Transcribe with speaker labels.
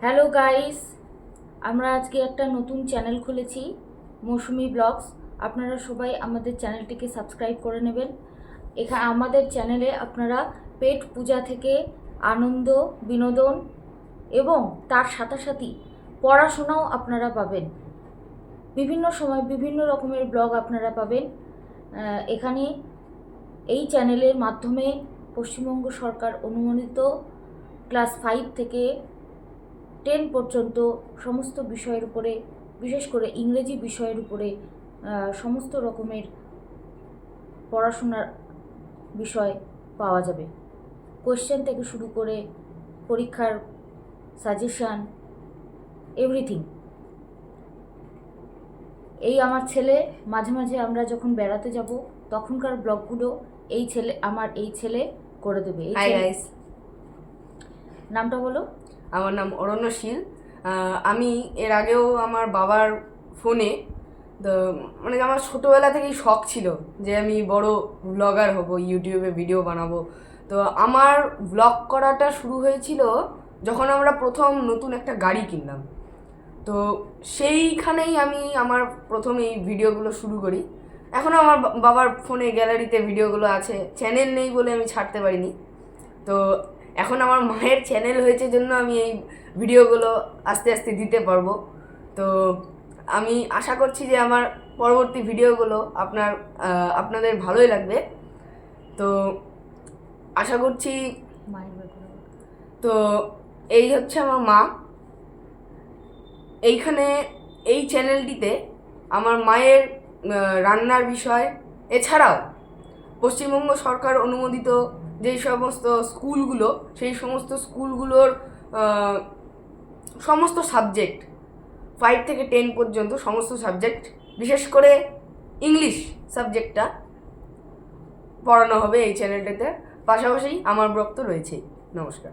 Speaker 1: Hello guys, আমরা আজকে একটা নতুন চ্যানেল খুলেছি, মৌসুমি ব্লগস। আপনারা সবাই আমাদের চ্যানেলটিকে সাবস্ক্রাইব করে নেবেন। এখানে আমাদের চ্যানেলে আপনারা পেট পূজা থেকে আনন্দ, বিনোদন এবং তার সাথে পড়াশোনাও আপনারা পাবেন। বিভিন্ন সময় বিভিন্ন রকমের ব্লগ আপনারা পাবেন। এখানে এই চ্যানেলের মাধ্যমে পশ্চিমবঙ্গ সরকার অনুমোদিত ক্লাস 5 থেকে 10 পর্যন্ত সমস্ত বিষয়ের উপরে, বিশেষ করে ইংরেজি বিষয়ের উপরে সমস্ত রকমের পড়াশোনার বিষয় পাওয়া যাবে। কোয়েশ্চেন থেকে শুরু করে পরীক্ষার সাজেশান, এভরিথিং। এই আমার ছেলে, মাঝে মাঝে আমরা যখন বেড়াতে যাব তখনকার ব্লগগুলো এই ছেলে করে দেবে।
Speaker 2: হাই গাইস,
Speaker 1: নামটা বলো।
Speaker 2: আমার নাম অরণ্যশীল। আমি এর আগেও আমার বাবার ফোনে মানে আমার ছোটোবেলা থেকেই শখ ছিল যে আমি বড় ব্লগার হব, ইউটিউবে ভিডিও বানাবো। তো আমার ব্লগ করাটা শুরু হয়েছিল যখন আমরা প্রথম নতুন একটা গাড়ি কিনলাম। তো সেইখানেই আমি আমার প্রথম এই ভিডিওগুলো শুরু করি। এখনও আমার বাবার ফোনে গ্যালারিতে ভিডিওগুলো আছে, চ্যানেল নেই বলে আমি ছাড়তে পারিনি। তো এখন আমার মায়ের চ্যানেল হয়েছে জন্য আমি এই ভিডিওগুলো আস্তে আস্তে দিতে পারবো। তো আমি আশা করছি যে আমার পরবর্তী ভিডিওগুলো আপনাদের ভালোই লাগবে। তো আশা করছি। তো এই হচ্ছে আমার মা। এইখানে এই চ্যানেলটিতে আমার মায়ের রান্নার বিষয়, এছাড়াও পশ্চিমবঙ্গ সরকার অনুমোদিত যেই সমস্ত স্কুলগুলো, সেই সমস্ত স্কুলগুলোর সমস্ত সাবজেক্ট 5 থেকে 10 পর্যন্ত সমস্ত সাবজেক্ট, বিশেষ করে ইংলিশ সাবজেক্টটা পড়ানো হবে এই চ্যানেলটাতে। পাশাপাশি আমার ব্লগ তো রয়েছেই। নমস্কার।